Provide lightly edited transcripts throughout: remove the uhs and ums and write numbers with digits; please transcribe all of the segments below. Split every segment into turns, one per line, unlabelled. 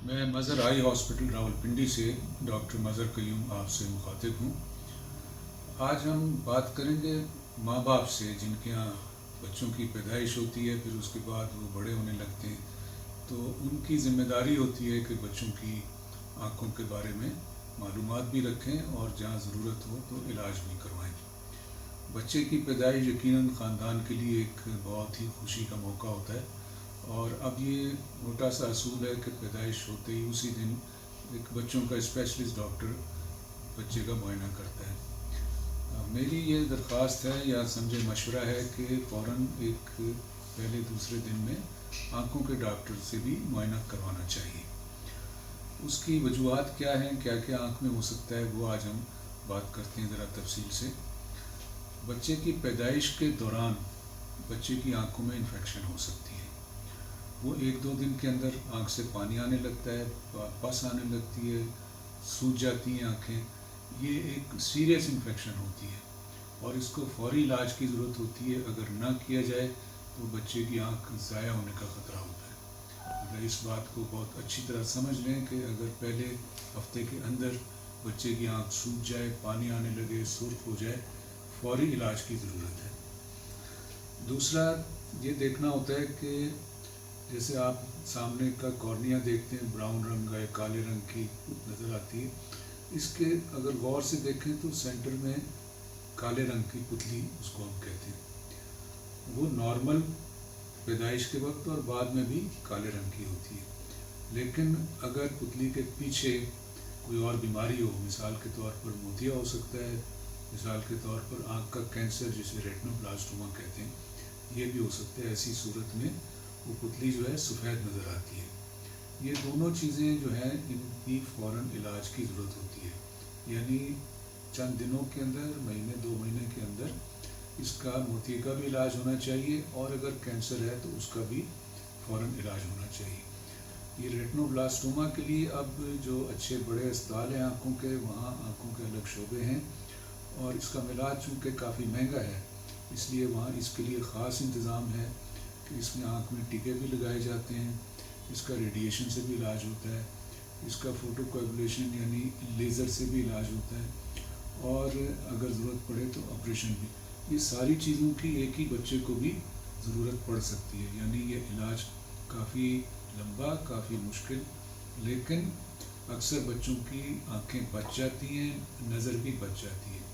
मैं Mazhar eye hospital Rawalpindi से doctor Mazhar Qayyum आपसे मुखातिब हूँ। आज हम बात करेंगे माँ बाप से जिनके यहाँ बच्चों की पैदाइश होती है, फिर उसके बाद वो बड़े होने लगते हैं, तो उनकी ज़िम्मेदारी होती है कि बच्चों की आँखों के बारे में मालूमात भी रखें और जहाँ ज़रूरत हो तो इलाज भी करवाएं। बच्चे की पैदाइश यकीनन ख़ानदान के लिए एक बहुत ही खुशी का मौका होता है, और अब ये मोटा सा असूल है कि पैदाइश होते ही उसी दिन एक बच्चों का स्पेशलिस्ट डॉक्टर बच्चे का मुआयना करता है। मेरी ये दरख्वास्त है या समझे मशवरा है कि फ़ौरन एक पहले दूसरे दिन में आँखों के डॉक्टर से भी मुआयना करवाना चाहिए। उसकी वजूहत क्या हैं, क्या क्या आँख में हो सकता है, वो आज हम बात करते हैं ज़रा तफसील से। बच्चे की पैदाइश के दौरान बच्चे की आँखों में इन्फेक्शन हो सकती है। वो एक दो दिन के अंदर आँख से पानी आने लगता है, पस आने लगती है, सूज जाती हैं आँखें। ये एक सीरियस इन्फेक्शन होती है और इसको फौरी इलाज की ज़रूरत होती है। अगर ना किया जाए तो बच्चे की आँख ज़ाया होने का ख़तरा होता है। अगर इस बात को बहुत अच्छी तरह समझ लें कि अगर पहले हफ्ते के अंदर बच्चे की आँख सूज जाए, पानी आने लगे, सुर्ख हो जाए, फौरी इलाज की ज़रूरत है। दूसरा ये देखना होता है कि जैसे आप सामने का कॉर्निया देखते हैं, ब्राउन रंग या काले रंग की नज़र आती है। इसके अगर गौर से देखें तो सेंटर में काले रंग की पुतली उसको हम कहते हैं। वो नॉर्मल पैदाइश के वक्त और बाद में भी काले रंग की होती है। लेकिन अगर पुतली के पीछे कोई और बीमारी हो, मिसाल के तौर पर मोतिया हो सकता है, मिसाल के तौर पर आँख का कैंसर जिसे रेटिनोब्लास्टोमा कहते हैं, ये भी हो सकता है। ऐसी सूरत में वो पुतली जो है सफ़ेद नज़र आती है। ये दोनों चीज़ें जो हैं इनकी फ़ौरन इलाज की ज़रूरत होती है, यानी चंद दिनों के अंदर, महीने दो महीने के अंदर इसका मोतिये का भी इलाज होना चाहिए, और अगर कैंसर है तो उसका भी फ़ौरन इलाज होना चाहिए। ये रेटिनोब्लास्टोमा के लिए अब जो अच्छे बड़े अस्पताल हैं आँखों के, वहाँ आँखों के अलग शोबे हैं, और इसका इलाज चूँकि काफ़ी महंगा है, इसलिए वहाँ इसके लिए ख़ास इंतज़ाम है कि इसमें आँख में टीके भी लगाए जाते हैं, इसका रेडिएशन से भी इलाज होता है, इसका फोटोकोएगुलेशन यानी लेज़र से भी इलाज होता है, और अगर ज़रूरत पड़े तो ऑपरेशन भी। ये सारी चीज़ों की एक ही बच्चे को भी ज़रूरत पड़ सकती है, यानी ये इलाज काफ़ी लंबा, काफ़ी मुश्किल, लेकिन अक्सर बच्चों की आँखें बच जाती हैं, नज़र भी बच जाती है।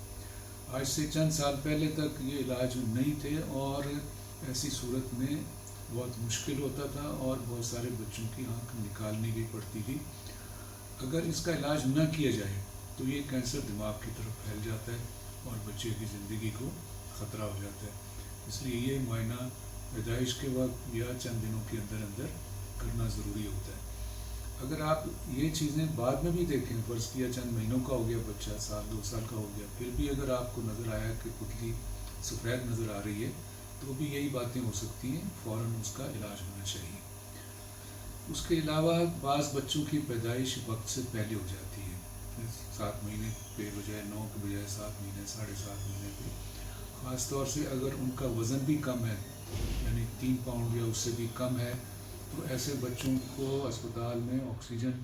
आज से चंद साल पहले तक ये इलाज नहीं थे, और ऐसी सूरत में बहुत मुश्किल होता था और बहुत सारे बच्चों की आँख निकालनी भी पड़ती थी। अगर इसका इलाज न किया जाए तो ये कैंसर दिमाग की तरफ फैल जाता है और बच्चे की ज़िंदगी को ख़तरा हो जाता है। इसलिए ये मुआयना पैदाइश के वक्त या चंद दिनों के अंदर अंदर करना ज़रूरी होता है। अगर आप ये चीज़ें बाद में भी देखें, फ़र्ज़ किया चंद महीनों का हो गया बच्चा, साल दो साल का हो गया, फिर भी अगर आपको नज़र आया कि पुतली सफ़ेद नज़र आ रही है, तो भी यही बातें हो सकती हैं, फ़ौरन उसका इलाज होना चाहिए। उसके अलावा बाज़ बच्चों की पैदाइश वक्त से पहले हो जाती है, 7 महीने पे बजाय 9 के बजाय 7 महीने, 7.5 महीने पे। ख़ास तौर से अगर उनका वज़न भी कम है, यानी 3 पाउंड या उससे भी कम है, तो ऐसे बच्चों को अस्पताल में ऑक्सीजन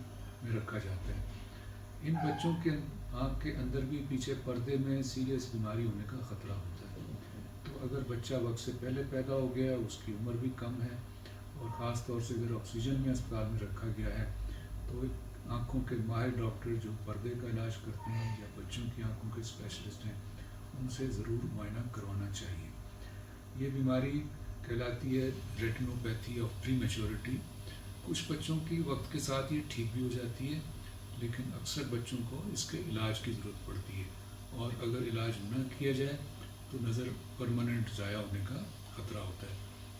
में रखा जाता है। इन बच्चों के आँख के अंदर भी पीछे पर्दे में सीरियस बीमारी होने का ख़तरा होता है। तो अगर बच्चा वक्त से पहले पैदा हो गया, उसकी उम्र भी कम है, और ख़ास तौर से अगर ऑक्सीजन में अस्पताल में रखा गया है, तो आँखों के माहिर डॉक्टर जो पर्दे का इलाज करते हैं या बच्चों की आँखों के स्पेशलिस्ट हैं, उनसे ज़रूर मुआयना करवाना चाहिए। ये बीमारी कहलाती है रेटिनोपैथी ऑफ प्री मैच्योरिटी। कुछ बच्चों की वक्त के साथ ये ठीक भी हो जाती है, लेकिन अक्सर बच्चों को इसके इलाज की ज़रूरत पड़ती है, और अगर इलाज न किया जाए तो नज़र परमानेंट ज़ाया होने का ख़तरा होता है।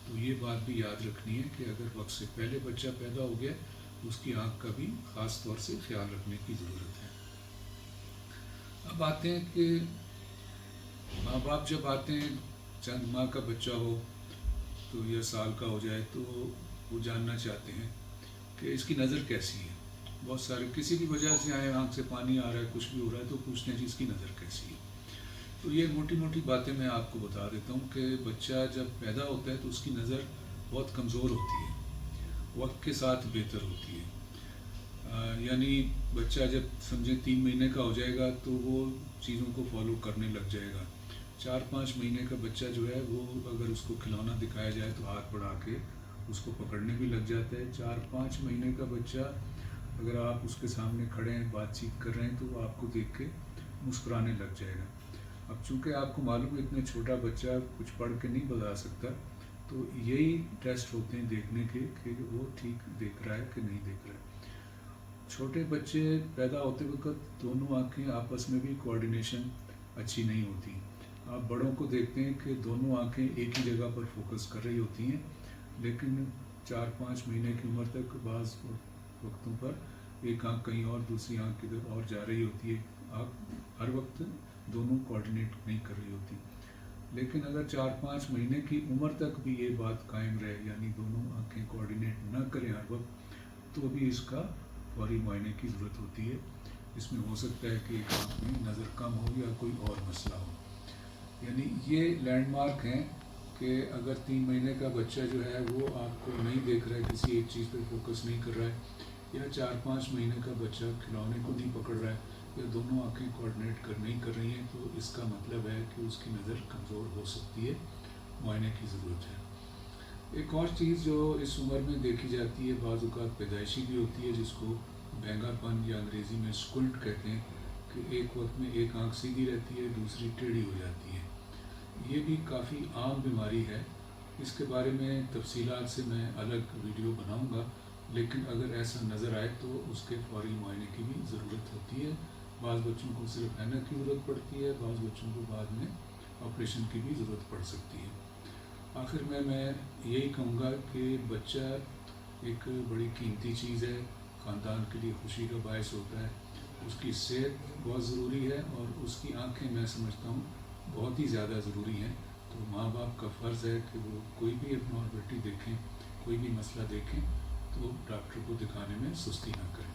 तो ये बात भी याद रखनी है कि अगर वक्त से पहले बच्चा पैदा हो गया तो उसकी आँख का भी ख़ास तौर से ख्याल रखने की ज़रूरत है। अब आते हैं कि माँ बाप जब आते हैं, चंद माह का बच्चा हो तो या साल का हो जाए, तो वो जानना चाहते हैं कि इसकी नज़र कैसी है। बहुत सारे किसी भी वजह से आए, आँख से पानी आ रहा है, कुछ भी हो रहा है, तो पूछते हैं जी इसकी नज़र कैसी है। तो ये मोटी मोटी बातें मैं आपको बता देता हूँ कि बच्चा जब पैदा होता है तो उसकी नज़र बहुत कमज़ोर होती है, वक्त के साथ बेहतर होती है। यानी बच्चा जब समझे 3 महीने का हो जाएगा तो वो चीज़ों को फॉलो करने लग जाएगा। 4-5 महीने का बच्चा जो है वो अगर उसको खिलौना दिखाया जाए तो हाथ बढ़ा के उसको पकड़ने भी लग जाता है। 4-5 महीने का बच्चा अगर आप उसके सामने खड़े हैं बातचीत कर रहे हैं तो वो आपको देख के मुस्कुराने लग जाएगा। अब चूँकि आपको मालूम है इतना छोटा बच्चा कुछ पढ़ के नहीं बता सकता, तो यही टेस्ट होते हैं देखने के कि वो ठीक देख रहा है कि नहीं देख रहा है। छोटे बच्चे पैदा होते वक्त दोनों आँखें आपस में भी कोऑर्डिनेशन अच्छी नहीं होती। आप बड़ों को देखते हैं कि दोनों आँखें एक ही जगह पर फोकस कर रही होती हैं, लेकिन 4-5 महीने की उम्र तक बाज़ वक्तों पर एक आँख कहीं और दूसरी आँख किधर और जा रही होती है। आप हर वक्त दोनों कोऑर्डिनेट नहीं कर रही होती। लेकिन अगर 4-5 महीने की उम्र तक भी ये बात कायम रहे, यानी दोनों आँखें कोऑर्डिनेट न करें हर वक्त, तो भी इसका फौरी मुआयने की ज़रूरत होती है। इसमें हो सकता है कि एक आँख में नज़र कम हो या कोई और मसला हो। यानी ये लैंडमार्क हैं कि अगर 3 महीने का बच्चा जो है वो आपको नहीं देख रहा है, किसी एक चीज़ पर फोकस नहीं कर रहा है, या 4-5 महीने का बच्चा खिलौने को नहीं पकड़ रहा है, या दोनों आँखें कोऑर्डिनेट नहीं कर रही हैं, तो इसका मतलब है कि उसकी नज़र कमज़ोर हो सकती है, मुआयने की ज़रूरत है। एक और चीज़ जो इस उम्र में देखी जाती है, बाज़ औक़ात पैदाइशी भी होती है, जिसको बैंगापन या अंग्रेज़ी में स्क्विंट कहते हैं, कि एक वक्त में एक आँख सीधी रहती है, दूसरी टेढ़ी हो जाती है। ये भी काफ़ी आम बीमारी है। इसके बारे में तफसीलात से मैं अलग वीडियो बनाऊंगा, लेकिन अगर ऐसा नज़र आए तो उसके फौरी मुआयने की भी ज़रूरत होती है। बाज़ बच्चों को सिर्फ ऐनक की ज़रूरत पड़ती है, बाज़ बच्चों को बाद में ऑपरेशन की भी ज़रूरत पड़ सकती है। आखिर में मैं यही कहूँगा कि बच्चा एक बड़ी कीमती चीज़ है, ख़ानदान के लिए खुशी का बायस होता है। उसकी सेहत बहुत ज़रूरी है और उसकी आँखें मैं समझता हूँ बहुत ही ज़्यादा ज़रूरी हैं। तो माँ बाप का फ़र्ज़ है कि वो कोई भी एबनॉर्मलिटी देखें, कोई भी मसला देखें तो डॉक्टर को दिखाने में सुस्ती ना करें।